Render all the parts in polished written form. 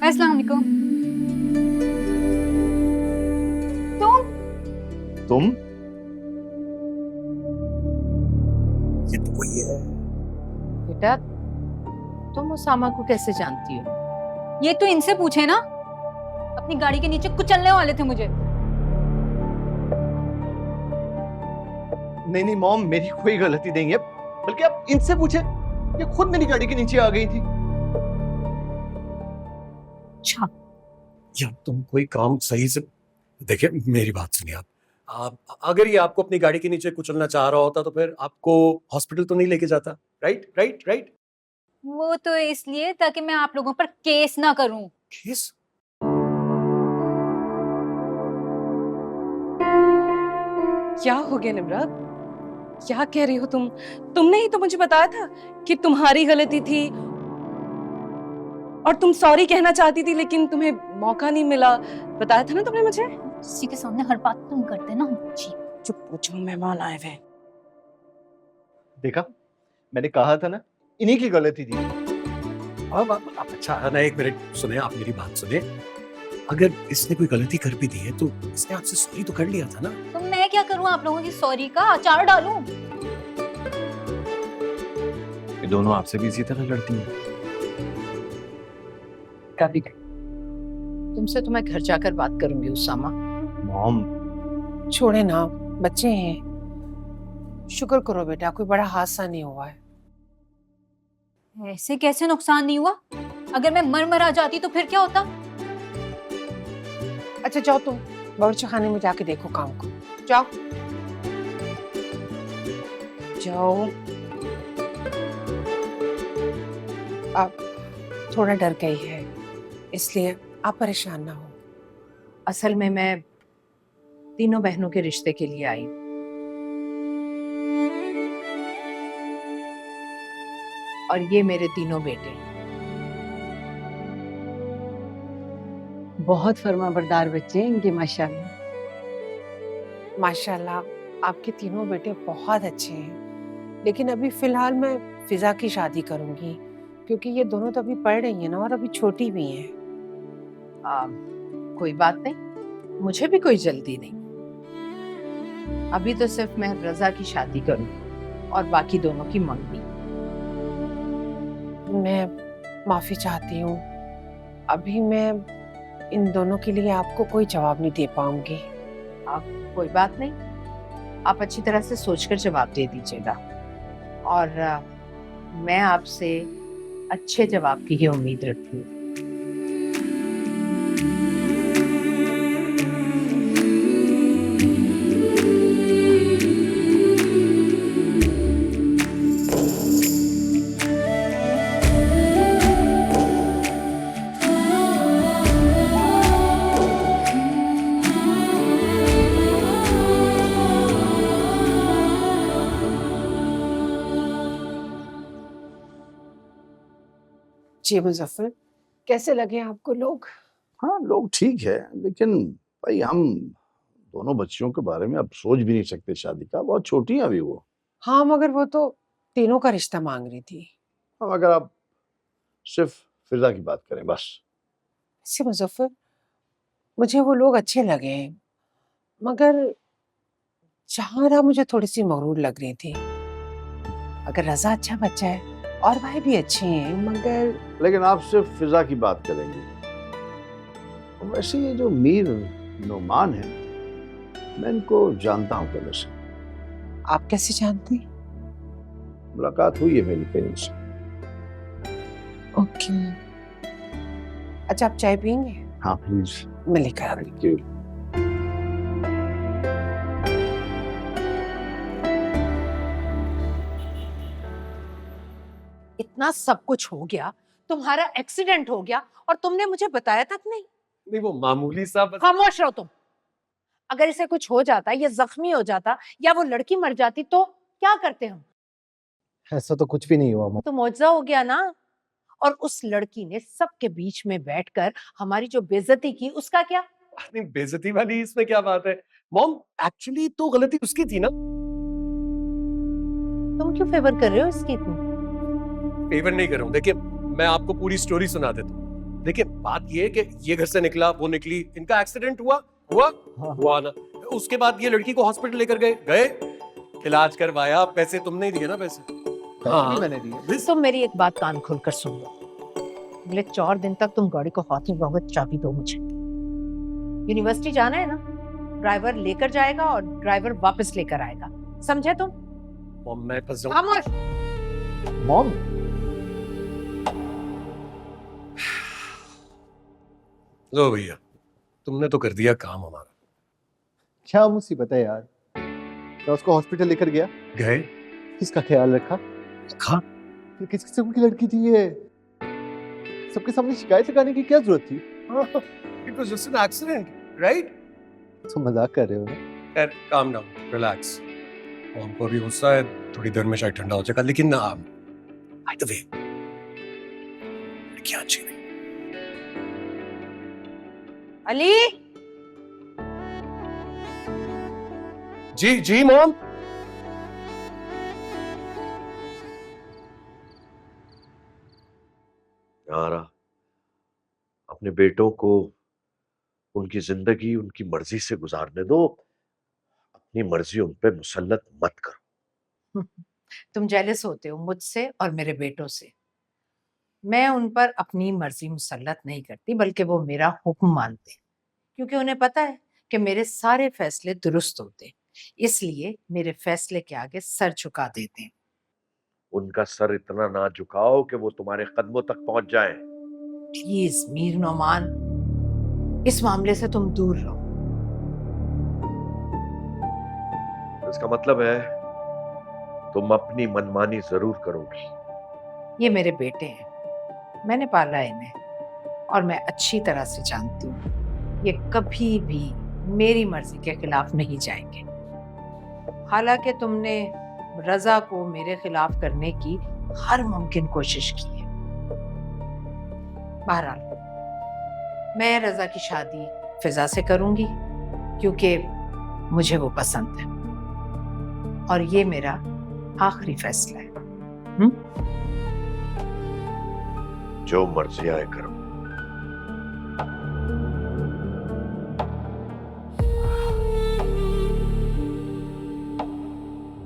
अस्सलाम वालेकुम। तुम ये तो वही है। बेटा, तुम उसामा को कैसे जानती हो? ये तो इनसे पूछे ना, अपनी गाड़ी के नीचे कुचलने वाले थे मुझे। नहीं नहीं मॉम, मेरी कोई गलती नहीं है, बल्कि आप इनसे पूछे, ये खुद मेरी गाड़ी के नीचे आ गई थी। अच्छा, यार तुम कोई काम सही से देखिए, मेरी बात सुनिए आप अगर ये आपको अपनी गाड़ी के नीचे कुचलना चाह रहा होता तो फिर आपको हॉस्पिटल तो नहीं लेके जाता। Right right right. वो तो इसलिए ताकि मैं आप लोगों पर केस ना करूं। केस? क्या हो गया निम्रत? क्या कह रही हो तुम? तुमने ही तो मुझे बताया था कि तुम्हारी गलती थी और तुम सॉरी कहना चाहती थी, लेकिन तुम्हें मौका नहीं मिला। बताया था ना तुमने मुझे। किसी के सामने हर बात तुम करते ना। जी। चुप हो जाओ, मेहमान आए हुए। देखा, मैंने कहा था ना, इन्हीं की गलती थी। अब आप अच्छा ना, एक मिनट सुने, आप मेरी बात सुने। अगर इसने कोई गलती कर भी दी है तो इसने आपसे सॉरी तो कर लिया था ना। तो मैं क्या करूं आप लोगों की सॉरी का अचार डालूं? ये दोनों आपसे भी इसी तरह लड़ती हैं। कभी तुमसे तो मैं घर जाकर बात करूंगी उसामा। मॉम, छोड़े ना, बच्चे हैं। शुक्र करो बेटा, कोई बड़ा हादसा नहीं हुआ है। ऐसे कैसे नुकसान नहीं हुआ? अगर मैं मर आ जाती तो फिर क्या होता? अच्छा जाओ, तुम बावर्ची खाने में जाके देखो काम को। जाओ जाओ। अब थोड़ा डर गई है, इसलिए आप परेशान ना हो। असल में मैं तीनों बहनों के रिश्ते के लिए आई। और ये मेरे तीनों बेटे बहुत फर्माबरदार बच्चे हैं इनके, माशाल्लाह। माशाल्लाह, आपके तीनों बेटे बहुत अच्छे हैं। लेकिन अभी फिलहाल मैं फिजा की शादी करूंगी, क्योंकि ये दोनों तो अभी पढ़ रही हैं ना, और अभी छोटी भी हैं। कोई बात नहीं, मुझे भी कोई जल्दी नहीं। अभी तो सिर्फ मैं रजा की शादी करूं और बाकी दोनों की मंगनी। मैं माफी चाहती हूँ, अभी मैं इन दोनों के लिए आपको कोई जवाब नहीं दे पाऊंगी। कोई बात नहीं, आप अच्छी तरह से सोचकर जवाब दे दीजिएगा। और मैं आपसे अच्छे जवाब की ही उम्मीद रखती हूँ। जी मुजफ्फर, कैसे लगे आपको लोग? हाँ, लोग ठीक है, लेकिन भाई हम दोनों बच्चियों के बारे में अब सोच भी नहीं सकते शादी का, बहुत छोटी हैं अभी वो। हाँ, मगर वो तो तीनों का रिश्ता मांग रही थी। अब अगर आप सिर्फ फिजा की बात करें बस। इससे मुजफ्फर, मुझे वो लोग अच्छे लगे हैं, मगर जहारा मुझे थोड़ी सी मगरूर लग रही थी। अगर रजा अच्छा बच्चा है और भाई भी अच्छे हैं, मगर लेकिन आप सिर्फ फिजा की बात करेंगे। और वैसे ये जो मीर नोमान है, मैं इनको जानता हूँ पहले से। आप कैसे जानते हैं? मुलाकात हुई है मेरी कहीं इनसे। ओके। अच्छा, आप चाय पियेंगे? हाँ प्लीज। मैं लेकर आ रही हूँ। Thank you. इतना सब कुछ हो गया, तुम्हारा एक्सीडेंट हो गया और तुमने मुझे बताया तक नहीं। नहीं, वो मामूली सा बस। खामोश रहो तुम। अगर इसे कुछ हो जाता, ये जख्मी हो जाता या वो लड़की मर जाती तो क्या करते हम? ऐसा तो कुछ भी नहीं हुआ मॉम। तो मौजज़ा हो गया ना। और उस लड़की ने सबके बीच में बैठकर हमारी जो बेइज्जती की, उसका क्या? नहीं, बेइज्जती वाली इसमें क्या बात है मॉम? एक्चुअली तो गलती उसकी थी ना। तुम क्यों फेवर कर रहे हो इसकी इतनी? फेवर नहीं कर रहा हूं, देखिए मैं आपको पूरी स्टोरी सुना देता हूं। देखिए बात ये है कि ये घर से निकला, वो निकली, इनका एक्सीडेंट हुआ ना। उसके बाद ये लड़की को हॉस्पिटल लेकर गए, इलाज करवाया, पैसे तुमने ही दिए ना पैसे। भी मैंने दिए। तुम मेरी एक बात कान खोलकर सुन लो। अगले 4 दिन तक तुम गाड़ी को हाथ में रखोगे, चाबी दो मुझे। यूनिवर्सिटी जाना है ना, ड्राइवर लेकर जाएगा और ड्राइवर वापस लेकर आएगा, समझे तुम? मॉम मैं फंस जाऊं। खामोश। मॉम, लो भैया, तुमने तो कर दिया काम हमारा। क्या मुसीबत है यार। मैं उसको हॉस्पिटल लेकर गया, गए, किसका ख्याल रखा? खा, फिर किस किस्म की लड़की थी ये? सबके सामने शिकायत लगाने की क्या जरूरत थी? It was just an accident, right? तुम मजाक कर रहे हो ना? खैर, काम डाउन, रिलैक्स। मॉम को अभी गुस्सा है, थोड़ी देर में शायद ठंडा हो जाएगा, लेकिन बाय द वे, क्या अच्छी नहीं। अली, जी मॉम। यार, अपने बेटों को उनकी जिंदगी उनकी मर्जी से गुजारने दो, अपनी मर्जी उन पे मुसल्लत मत करो। तुम जेलस होते हो मुझसे और मेरे बेटों से। मैं उन पर अपनी मर्जी मुसल्लत नहीं करती, बल्कि वो मेरा हुक्म मानते, क्योंकि उन्हें पता है कि मेरे सारे फैसले दुरुस्त होते हैं, इसलिए मेरे फैसले के आगे सर झुका देते हैं। उनका सर इतना ना झुकाओ कि वो तुम्हारे कदमों तक पहुंच जाएं। प्लीज मीर नोमान, इस मामले से तुम दूर रहो। इसका मतलब है तुम अपनी मनमानी जरूर करोगी। ये मेरे बेटे हैं, मैंने पाला है इन्हें, और मैं अच्छी तरह से जानती हूँ ये कभी भी मेरी मर्जी के खिलाफ नहीं जाएंगे। हालांकि तुमने रजा को मेरे खिलाफ करने की हर मुमकिन कोशिश की है। बहरहाल, मैं रजा की शादी फिजा से करूंगी, क्योंकि मुझे वो पसंद है, और ये मेरा आखिरी फैसला है। जो मर्जी आए करो।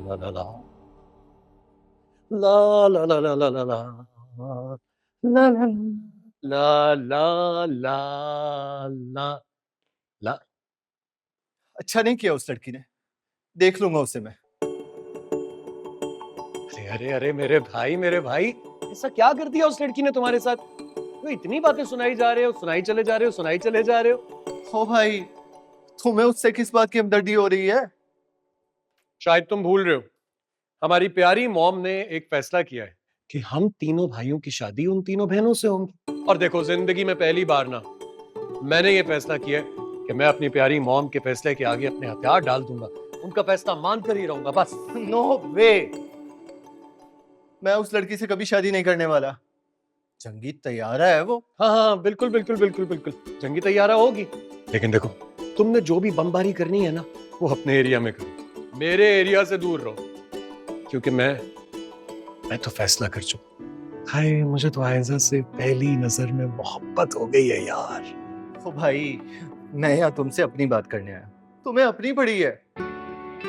ला ला ला ला ला ला ला ला ला ला ला ला ला ला ला। अच्छा नहीं किया उस लड़की ने, देख लूंगा उसे मैं। अरे अरे अरे मेरे भाई, ऐसा क्या कर दिया उस लड़की ने तुम्हारे साथ? तो इतनी बातें सुनाई जा रहे हो, सुनाई चले जा रहे हो। हो भाई, तुम्हें उससे किस बात की हमदर्दी हो रही है? शायद तुम भूल रहे हो, हमारी प्यारी मॉम ने एक फैसला किया है कि हम तीनों भाइयों की शादी उन तीनों बहनों से होंगी। और देखो, जिंदगी में पहली बार ना मैंने ये फैसला किया है कि मैं अपनी प्यारी मॉम के फैसले के आगे अपने हथियार डाल दूंगा, उनका फैसला मानकर ही रहूंगा बस। नो वे, मैं उस लड़की से कभी शादी नहीं करने वाला। जंगी तैयारा है वो। हाँ, बिल्कुल, जंगी तैयारा होगी। लेकिन देखो, तुमने जो भी बमबारी करनी है ना, वो अपने एरिया में करो, मेरे एरिया से दूर रहो, क्योंकि मैं तो फैसला कर चुका। हाय, मुझे तो आयजा से पहली नजर में मोहब्बत हो गई है यार। ओ भाई, मैं यहाँ तुमसे अपनी बात करने आया, तुम्हें अपनी पड़ी है।